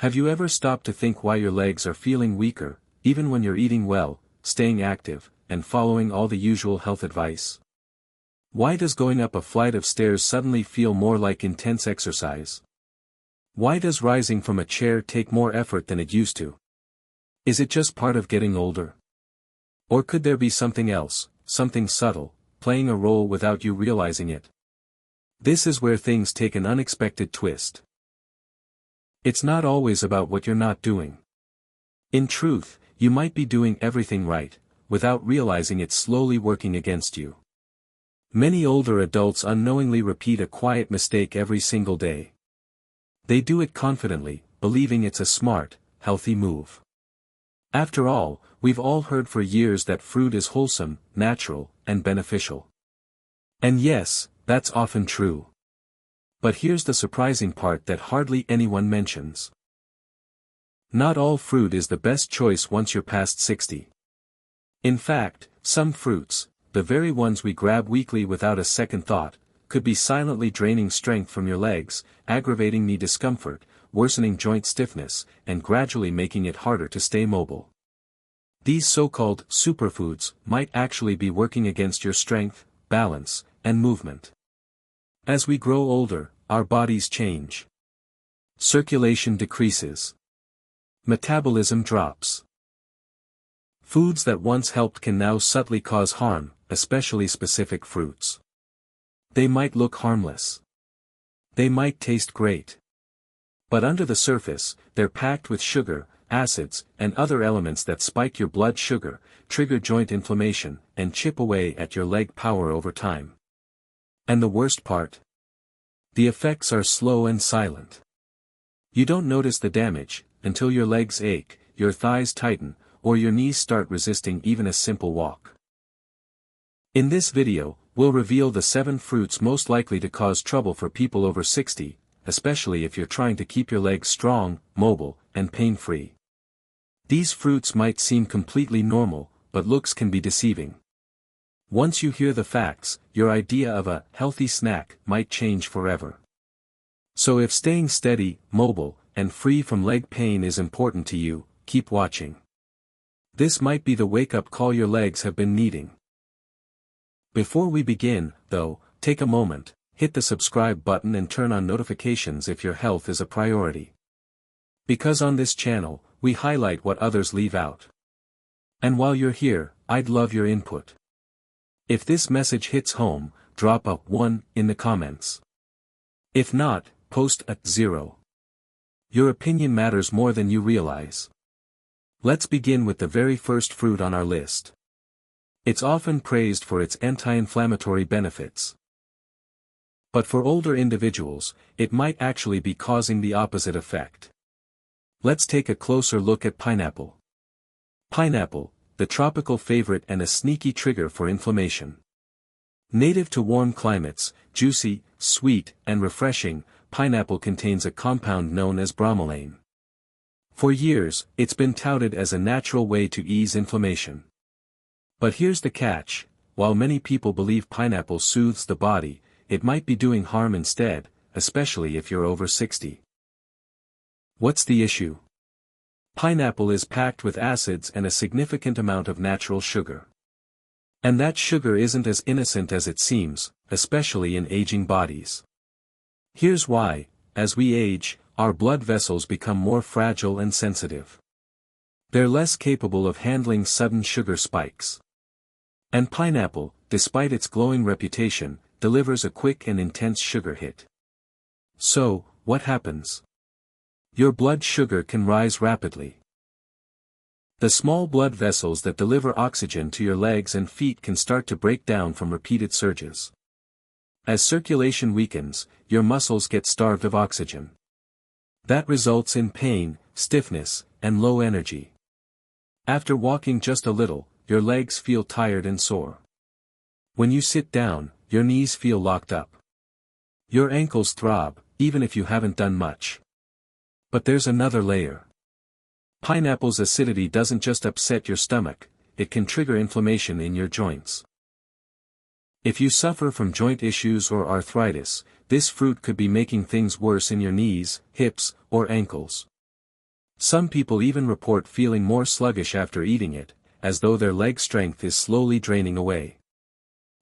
Have you ever stopped to think why your legs are feeling weaker, even when you're eating well, staying active, and following all the usual health advice? Why does going up a flight of stairs suddenly feel more like intense exercise? Why does rising from a chair take more effort than it used to? Is it just part of getting older? Or could there be something else, something subtle, playing a role without you realizing it? This is where things take an unexpected twist. It's not always about what you're not doing. In truth, you might be doing everything right, without realizing it's slowly working against you. Many older adults unknowingly repeat a quiet mistake every single day. They do it confidently, believing it's a smart, healthy move. After all, we've all heard for years that fruit is wholesome, natural, and beneficial. And yes, that's often true. But here's the surprising part that hardly anyone mentions. Not all fruit is the best choice once you're past 60. In fact, some fruits, the very ones we grab weekly without a second thought, could be silently draining strength from your legs, aggravating knee discomfort, worsening joint stiffness, and gradually making it harder to stay mobile. These so-called superfoods might actually be working against your strength, balance, and movement. As we grow older, our bodies change. Circulation decreases. Metabolism drops. Foods that once helped can now subtly cause harm, especially specific fruits. They might look harmless. They might taste great. But under the surface, they're packed with sugar, acids, and other elements that spike your blood sugar, trigger joint inflammation, and chip away at your leg power over time. And the worst part? The effects are slow and silent. You don't notice the damage, until your legs ache, your thighs tighten, or your knees start resisting even a simple walk. In this video, we'll reveal the 7 fruits most likely to cause trouble for people over 60, especially if you're trying to keep your legs strong, mobile, and pain-free. These fruits might seem completely normal, but looks can be deceiving. Once you hear the facts, your idea of a healthy snack might change forever. So if staying steady, mobile, and free from leg pain is important to you, keep watching. This might be the wake-up call your legs have been needing. Before we begin, though, take a moment, hit the subscribe button and turn on notifications if your health is a priority. Because on this channel, we highlight what others leave out. And while you're here, I'd love your input. If this message hits home, drop a 1 in the comments. If not, post a 0. Your opinion matters more than you realize. Let's begin with the very first fruit on our list. It's often praised for its anti-inflammatory benefits. But for older individuals, it might actually be causing the opposite effect. Let's take a closer look at pineapple. Pineapple, the tropical favorite and a sneaky trigger for inflammation. Native to warm climates, juicy, sweet, and refreshing, pineapple contains a compound known as bromelain. For years, it's been touted as a natural way to ease inflammation. But here's the catch: while many people believe pineapple soothes the body, it might be doing harm instead, especially if you're over 60. What's the issue? Pineapple is packed with acids and a significant amount of natural sugar. And that sugar isn't as innocent as it seems, especially in aging bodies. Here's why: as we age, our blood vessels become more fragile and sensitive. They're less capable of handling sudden sugar spikes. And pineapple, despite its glowing reputation, delivers a quick and intense sugar hit. So, what happens? Your blood sugar can rise rapidly. The small blood vessels that deliver oxygen to your legs and feet can start to break down from repeated surges. As circulation weakens, your muscles get starved of oxygen. That results in pain, stiffness, and low energy. After walking just a little, your legs feel tired and sore. When you sit down, your knees feel locked up. Your ankles throb, even if you haven't done much. But there's another layer. Pineapple's acidity doesn't just upset your stomach, it can trigger inflammation in your joints. If you suffer from joint issues or arthritis, this fruit could be making things worse in your knees, hips, or ankles. Some people even report feeling more sluggish after eating it, as though their leg strength is slowly draining away.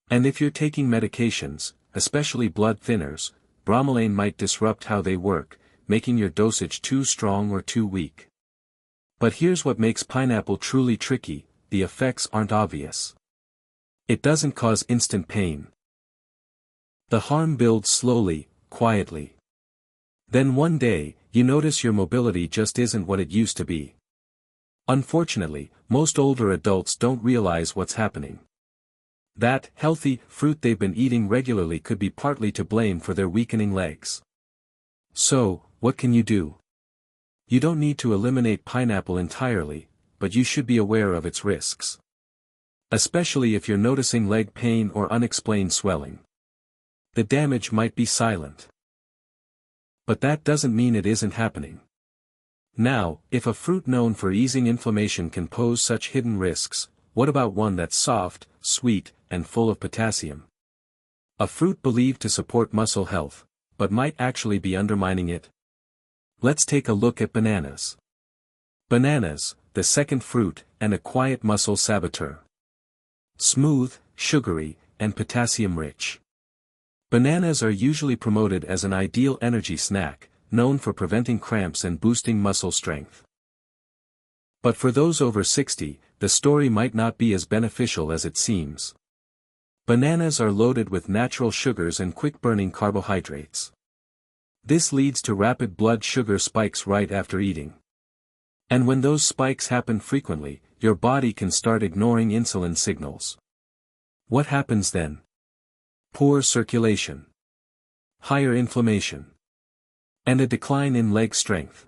And if you're taking medications, especially blood thinners, bromelain might disrupt how they work, making your dosage too strong or too weak. But here's what makes pineapple truly tricky: the effects aren't obvious. It doesn't cause instant pain. The harm builds slowly, quietly. Then one day, you notice your mobility just isn't what it used to be. Unfortunately, most older adults don't realize what's happening. That healthy fruit they've been eating regularly could be partly to blame for their weakening legs. So, what can you do? You don't need to eliminate pineapple entirely, but you should be aware of its risks. Especially if you're noticing leg pain or unexplained swelling. The damage might be silent. But that doesn't mean it isn't happening. Now, if a fruit known for easing inflammation can pose such hidden risks, what about one that's soft, sweet, and full of potassium? A fruit believed to support muscle health, but might actually be undermining it? Let's take a look at bananas. Bananas, the second fruit, and a quiet muscle saboteur. Smooth, sugary, and potassium-rich. Bananas are usually promoted as an ideal energy snack, known for preventing cramps and boosting muscle strength. But for those over 60, the story might not be as beneficial as it seems. Bananas are loaded with natural sugars and quick-burning carbohydrates. This leads to rapid blood sugar spikes right after eating. And when those spikes happen frequently, your body can start ignoring insulin signals. What happens then? Poor circulation, higher inflammation, and a decline in leg strength.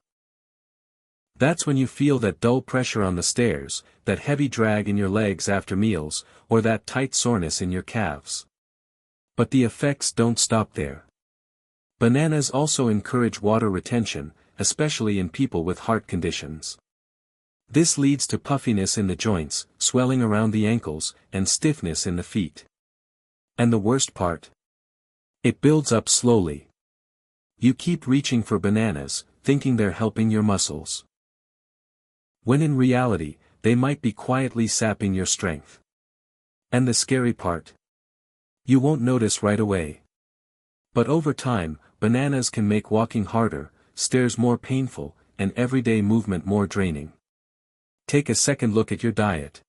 That's when you feel that dull pressure on the stairs, that heavy drag in your legs after meals, or that tight soreness in your calves. But the effects don't stop there. Bananas also encourage water retention, especially in people with heart conditions. This leads to puffiness in the joints, swelling around the ankles, and stiffness in the feet. And the worst part? It builds up slowly. You keep reaching for bananas, thinking they're helping your muscles. When in reality, they might be quietly sapping your strength. And the scary part? You won't notice right away. But over time, bananas can make walking harder, stairs more painful, and everyday movement more draining. Take a second look at your diet.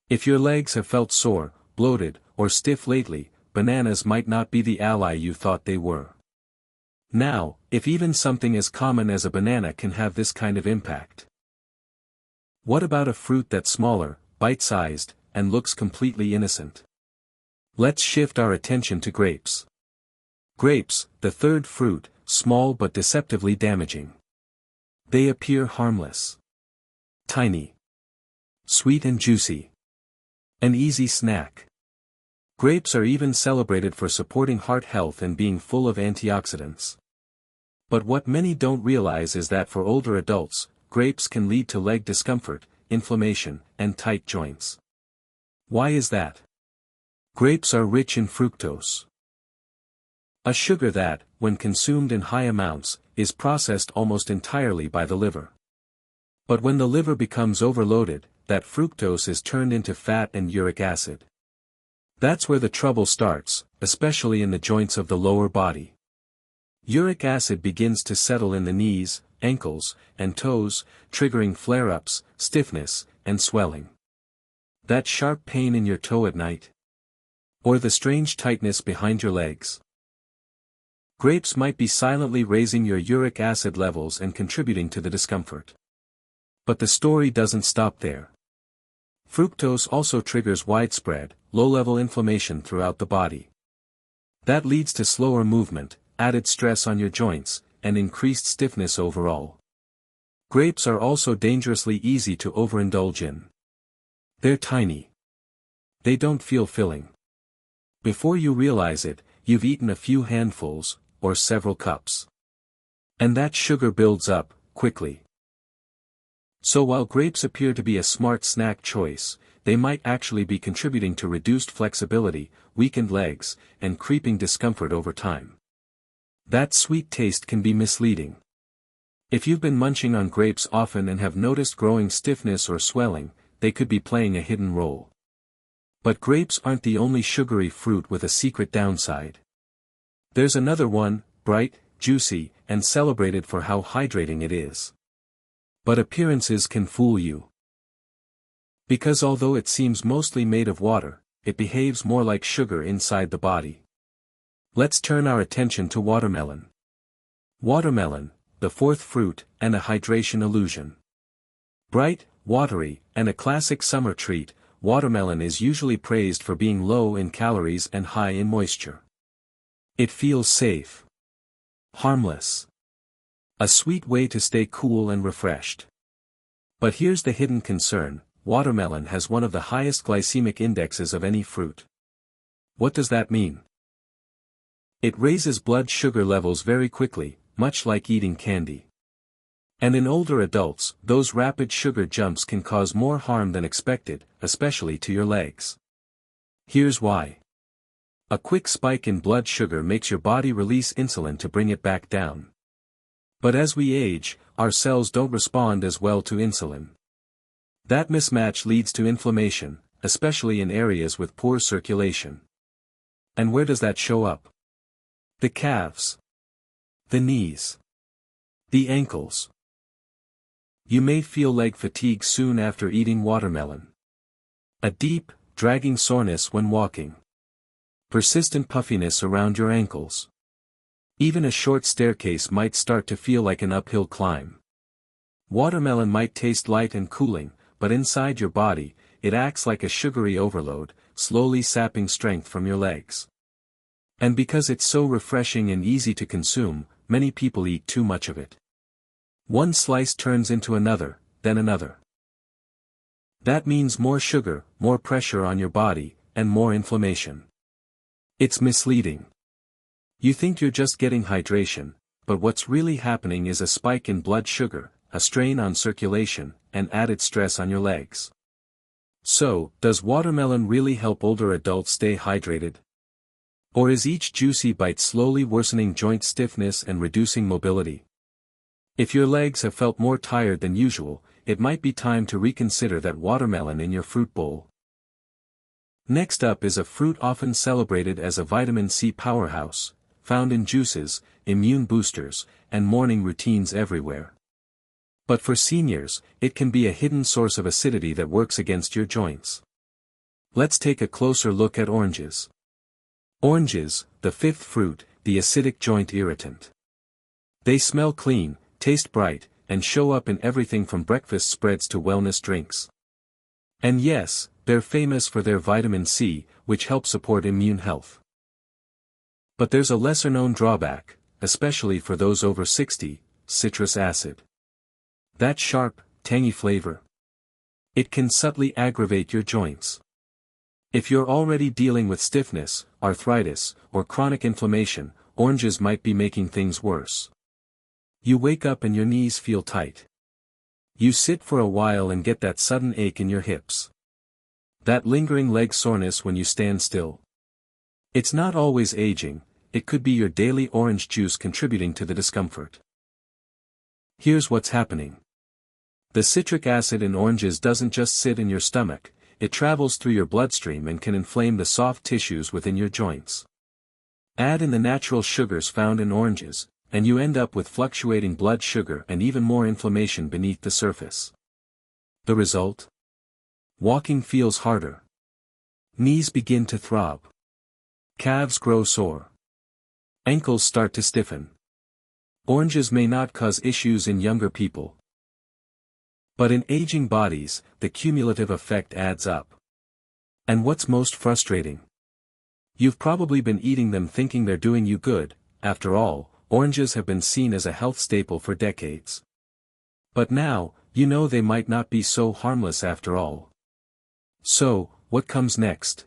If your legs have felt sore, bloated, or stiff lately, bananas might not be the ally you thought they were. Now, if even something as common as a banana can have this kind of impact. What about a fruit that's smaller, bite-sized, and looks completely innocent? Let's shift our attention to grapes. Grapes, the third fruit, small but deceptively damaging. They appear harmless. Tiny. Sweet and juicy. An easy snack. Grapes are even celebrated for supporting heart health and being full of antioxidants. But what many don't realize is that for older adults, grapes can lead to leg discomfort, inflammation, and tight joints. Why is that? Grapes are rich in fructose. A sugar that, when consumed in high amounts, is processed almost entirely by the liver. But when the liver becomes overloaded, that fructose is turned into fat and uric acid. That's where the trouble starts, especially in the joints of the lower body. Uric acid begins to settle in the knees, ankles, and toes, triggering flare-ups, stiffness, and swelling. That sharp pain in your toe at night? Or the strange tightness behind your legs? Grapes might be silently raising your uric acid levels and contributing to the discomfort. But the story doesn't stop there. Fructose also triggers widespread, low-level inflammation throughout the body. That leads to slower movement, added stress on your joints, and increased stiffness overall. Grapes are also dangerously easy to overindulge in. They're tiny. They don't feel filling. Before you realize it, you've eaten a few handfuls, or several cups. And that sugar builds up, quickly. So while grapes appear to be a smart snack choice, they might actually be contributing to reduced flexibility, weakened legs, and creeping discomfort over time. That sweet taste can be misleading. If you've been munching on grapes often and have noticed growing stiffness or swelling, they could be playing a hidden role. But grapes aren't the only sugary fruit with a secret downside. There's another one, bright, juicy, and celebrated for how hydrating it is. But appearances can fool you. Because although it seems mostly made of water, it behaves more like sugar inside the body. Let's turn our attention to watermelon. Watermelon, the fourth fruit, and a hydration illusion. Bright, watery, and a classic summer treat, watermelon is usually praised for being low in calories and high in moisture. It feels safe. Harmless. A sweet way to stay cool and refreshed. But here's the hidden concern: watermelon has one of the highest glycemic indexes of any fruit. What does that mean? It raises blood sugar levels very quickly, much like eating candy. And in older adults, those rapid sugar jumps can cause more harm than expected, especially to your legs. Here's why. A quick spike in blood sugar makes your body release insulin to bring it back down. But as we age, our cells don't respond as well to insulin. That mismatch leads to inflammation, especially in areas with poor circulation. And where does that show up? The calves. The knees. The ankles. You may feel leg fatigue soon after eating watermelon. A deep, dragging soreness when walking. Persistent puffiness around your ankles. Even a short staircase might start to feel like an uphill climb. Watermelon might taste light and cooling, but inside your body, it acts like a sugary overload, slowly sapping strength from your legs. And because it's so refreshing and easy to consume, many people eat too much of it. One slice turns into another, then another. That means more sugar, more pressure on your body, and more inflammation. It's misleading. You think you're just getting hydration, but what's really happening is a spike in blood sugar, a strain on circulation, and added stress on your legs. So, does watermelon really help older adults stay hydrated? Or is each juicy bite slowly worsening joint stiffness and reducing mobility? If your legs have felt more tired than usual, it might be time to reconsider that watermelon in your fruit bowl. Next up is a fruit often celebrated as a vitamin C powerhouse, found in juices, immune boosters, and morning routines everywhere. But for seniors, it can be a hidden source of acidity that works against your joints. Let's take a closer look at oranges. Oranges, the fifth fruit, the acidic joint irritant. They smell clean, taste bright, and show up in everything from breakfast spreads to wellness drinks. And yes, they're famous for their vitamin C, which helps support immune health. But there's a lesser-known drawback, especially for those over 60, citrus acid. That sharp, tangy flavor. It can subtly aggravate your joints. If you're already dealing with stiffness, arthritis, or chronic inflammation, oranges might be making things worse. You wake up and your knees feel tight. You sit for a while and get that sudden ache in your hips. That lingering leg soreness when you stand still. It's not always aging, it could be your daily orange juice contributing to the discomfort. Here's what's happening. The citric acid in oranges doesn't just sit in your stomach, it travels through your bloodstream and can inflame the soft tissues within your joints. Add in the natural sugars found in oranges, and you end up with fluctuating blood sugar and even more inflammation beneath the surface. The result? Walking feels harder. Knees begin to throb. Calves grow sore. Ankles start to stiffen. Oranges may not cause issues in younger people. But in aging bodies, the cumulative effect adds up. And what's most frustrating? You've probably been eating them thinking they're doing you good. After all, oranges have been seen as a health staple for decades. But now, you know they might not be so harmless after all. So, what comes next?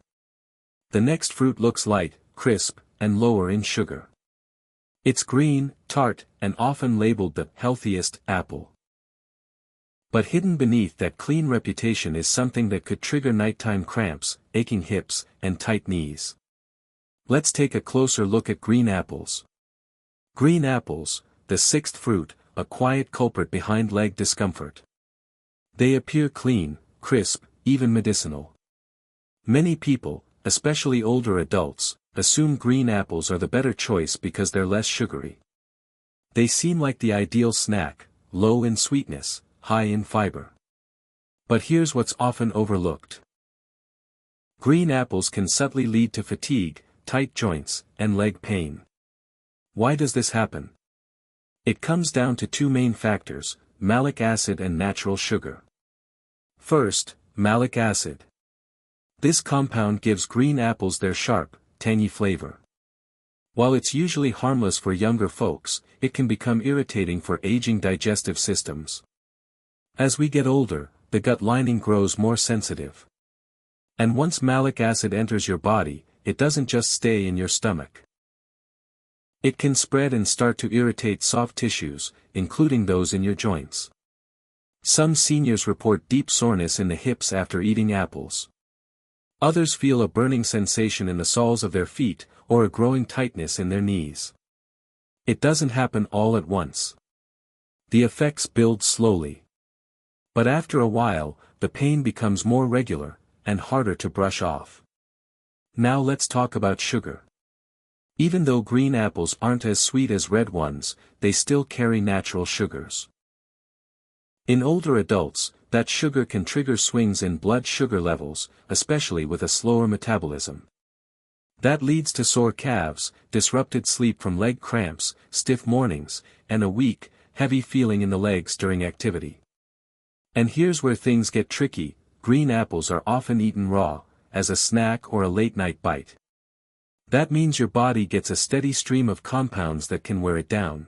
The next fruit looks light, crisp, and lower in sugar. It's green, tart, and often labeled the healthiest apple. But hidden beneath that clean reputation is something that could trigger nighttime cramps, aching hips, and tight knees. Let's take a closer look at green apples. Green apples, the sixth fruit, a quiet culprit behind leg discomfort. They appear clean, crisp, even medicinal. Many people, especially older adults, assume green apples are the better choice because they're less sugary. They seem like the ideal snack, low in sweetness, high in fiber. But here's what's often overlooked. Green apples can subtly lead to fatigue, tight joints, and leg pain. Why does this happen? It comes down to two main factors: malic acid and natural sugar. First, malic acid. This compound gives green apples their sharp, tangy flavor. While it's usually harmless for younger folks, it can become irritating for aging digestive systems. As we get older, the gut lining grows more sensitive. And once malic acid enters your body, it doesn't just stay in your stomach. It can spread and start to irritate soft tissues, including those in your joints. Some seniors report deep soreness in the hips after eating apples. Others feel a burning sensation in the soles of their feet, or a growing tightness in their knees. It doesn't happen all at once. The effects build slowly. But after a while, the pain becomes more regular, and harder to brush off. Now let's talk about sugar. Even though green apples aren't as sweet as red ones, they still carry natural sugars. In older adults, that sugar can trigger swings in blood sugar levels, especially with a slower metabolism. That leads to sore calves, disrupted sleep from leg cramps, stiff mornings, and a weak, heavy feeling in the legs during activity. And here's where things get tricky: green apples are often eaten raw, as a snack or a late-night bite. That means your body gets a steady stream of compounds that can wear it down.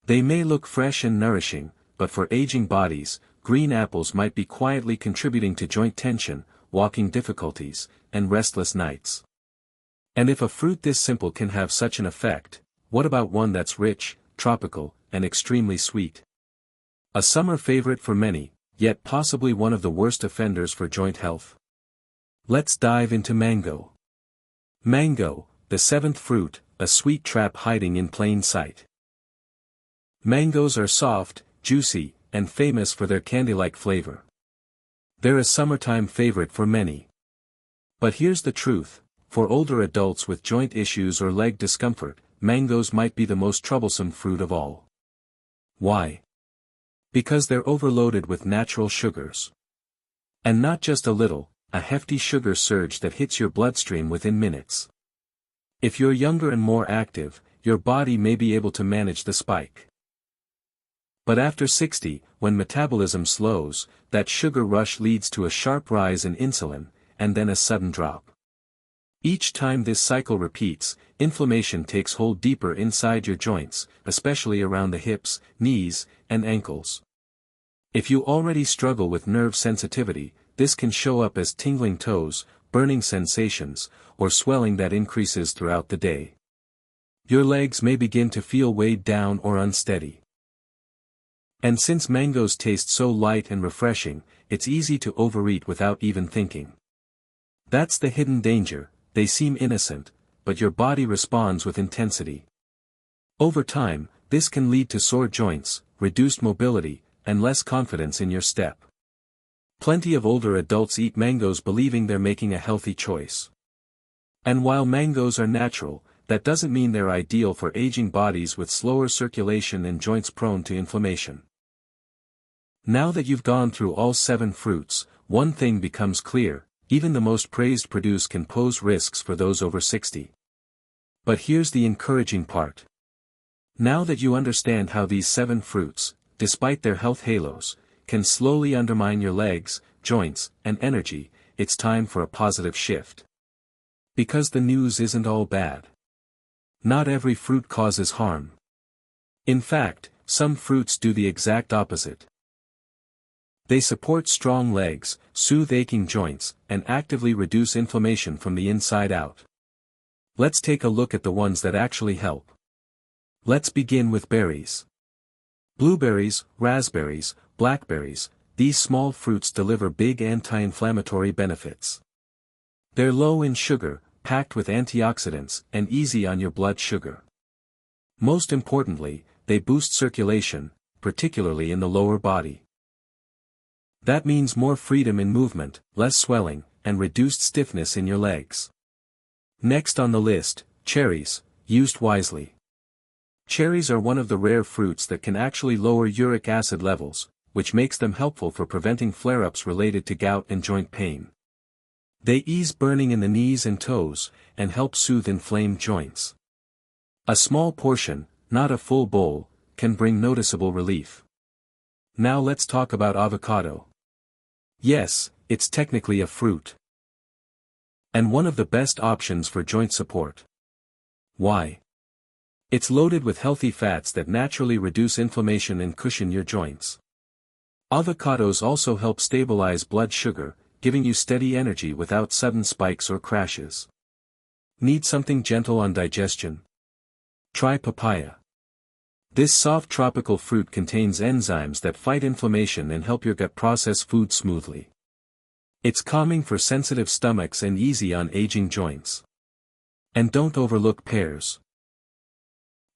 They may look fresh and nourishing, but for aging bodies, green apples might be quietly contributing to joint tension, walking difficulties, and restless nights. And if a fruit this simple can have such an effect, what about one that's rich, tropical, and extremely sweet? A summer favorite for many, yet possibly one of the worst offenders for joint health. Let's dive into mango. Mango, the seventh fruit, a sweet trap hiding in plain sight. Mangoes are soft, juicy, and famous for their candy-like flavor. They're a summertime favorite for many. But here's the truth: for older adults with joint issues or leg discomfort, mangoes might be the most troublesome fruit of all. Why? Because they're overloaded with natural sugars. And not just a little, a hefty sugar surge that hits your bloodstream within minutes. If you're younger and more active, your body may be able to manage the spike. But after 60, when metabolism slows, that sugar rush leads to a sharp rise in insulin, and then a sudden drop. Each time this cycle repeats, inflammation takes hold deeper inside your joints, especially around the hips, knees, and ankles. If you already struggle with nerve sensitivity, this can show up as tingling toes, burning sensations, or swelling that increases throughout the day. Your legs may begin to feel weighed down or unsteady. And since mangoes taste so light and refreshing, it's easy to overeat without even thinking. That's the hidden danger: they seem innocent, but your body responds with intensity. Over time, this can lead to sore joints, reduced mobility, and less confidence in your step. Plenty of older adults eat mangoes believing they're making a healthy choice. And while mangoes are natural, that doesn't mean they're ideal for aging bodies with slower circulation and joints prone to inflammation. Now that you've gone through all 7 fruits, one thing becomes clear: even the most praised produce can pose risks for those over 60. But here's the encouraging part. Now that you understand how these 7 fruits, despite their health halos, can slowly undermine your legs, joints, and energy, it's time for a positive shift. Because the news isn't all bad. Not every fruit causes harm. In fact, some fruits do the exact opposite. They support strong legs, soothe aching joints, and actively reduce inflammation from the inside out. Let's take a look at the ones that actually help. Let's begin with berries. Blueberries, raspberries, blackberries, these small fruits deliver big anti-inflammatory benefits. They're low in sugar, packed with antioxidants, and easy on your blood sugar. Most importantly, they boost circulation, particularly in the lower body. That means more freedom in movement, less swelling, and reduced stiffness in your legs. Next on the list, cherries, used wisely. Cherries are one of the rare fruits that can actually lower uric acid levels, which makes them helpful for preventing flare-ups related to gout and joint pain. They ease burning in the knees and toes, and help soothe inflamed joints. A small portion, not a full bowl, can bring noticeable relief. Now let's talk about avocado. Yes, it's technically a fruit. And one of the best options for joint support. Why? It's loaded with healthy fats that naturally reduce inflammation and cushion your joints. Avocados also help stabilize blood sugar, giving you steady energy without sudden spikes or crashes. Need something gentle on digestion? Try papaya. This soft tropical fruit contains enzymes that fight inflammation and help your gut process food smoothly. It's calming for sensitive stomachs and easy on aging joints. And don't overlook pears.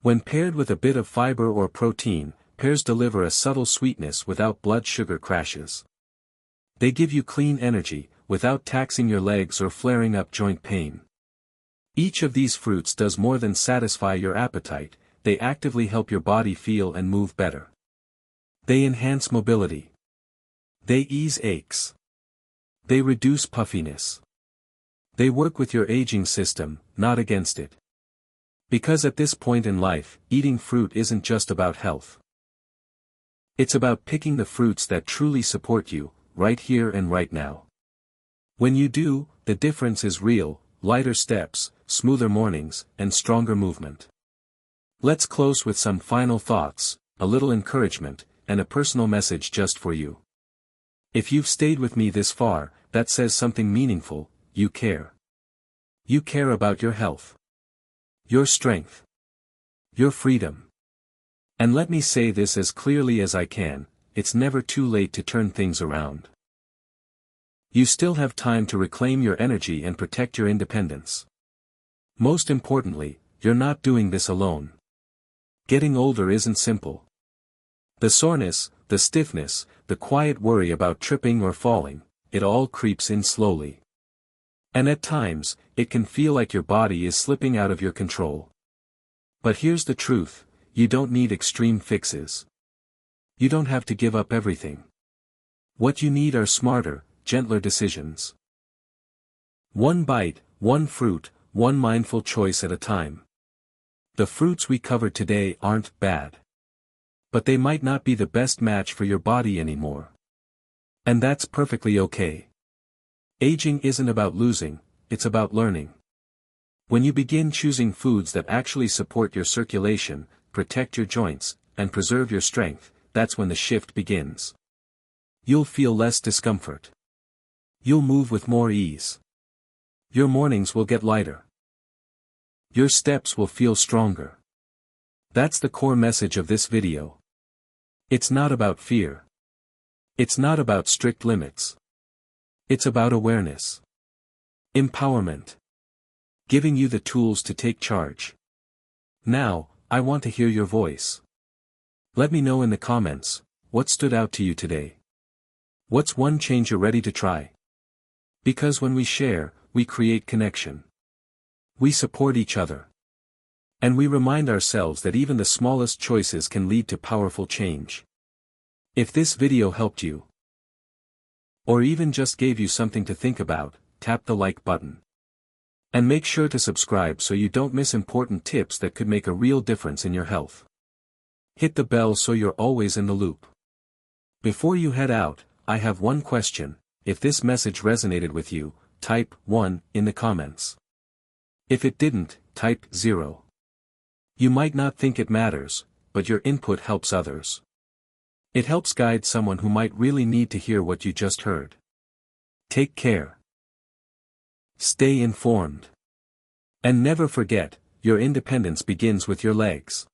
When paired with a bit of fiber or protein, pears deliver a subtle sweetness without blood sugar crashes. They give you clean energy, without taxing your legs or flaring up joint pain. Each of these fruits does more than satisfy your appetite, they actively help your body feel and move better. They enhance mobility. They ease aches. They reduce puffiness. They work with your aging system, not against it. Because at this point in life, eating fruit isn't just about health. It's about picking the fruits that truly support you, right here and right now. When you do, the difference is real: lighter steps, smoother mornings, and stronger movement. Let's close with some final thoughts, a little encouragement, and a personal message just for you. If you've stayed with me this far, that says something meaningful: you care. You care about your health, your strength, your freedom. And let me say this as clearly as I can: it's never too late to turn things around. You still have time to reclaim your energy and protect your independence. Most importantly, you're not doing this alone. Getting older isn't simple. The soreness, the stiffness, the quiet worry about tripping or falling, it all creeps in slowly. And at times, it can feel like your body is slipping out of your control. But here's the truth: you don't need extreme fixes. You don't have to give up everything. What you need are smarter, gentler decisions. One bite, one fruit, one mindful choice at a time. The fruits we covered today aren't bad. But they might not be the best match for your body anymore. And that's perfectly okay. Aging isn't about losing, it's about learning. When you begin choosing foods that actually support your circulation, protect your joints, and preserve your strength, that's when the shift begins. You'll feel less discomfort. You'll move with more ease. Your mornings will get lighter. Your steps will feel stronger. That's the core message of this video. It's not about fear. It's not about strict limits. It's about awareness. Empowerment. Giving you the tools to take charge. Now, I want to hear your voice. Let me know in the comments, what stood out to you today? What's one change you're ready to try? Because when we share, we create connection. We support each other. And we remind ourselves that even the smallest choices can lead to powerful change. If this video helped you, or even just gave you something to think about, tap the like button. And make sure to subscribe so you don't miss important tips that could make a real difference in your health. Hit the bell so you're always in the loop. Before you head out, I have one question: if this message resonated with you, type 1 in the comments. If it didn't, type 0. You might not think it matters, but your input helps others. It helps guide someone who might really need to hear what you just heard. Take care. Stay informed. And never forget, your independence begins with your legs.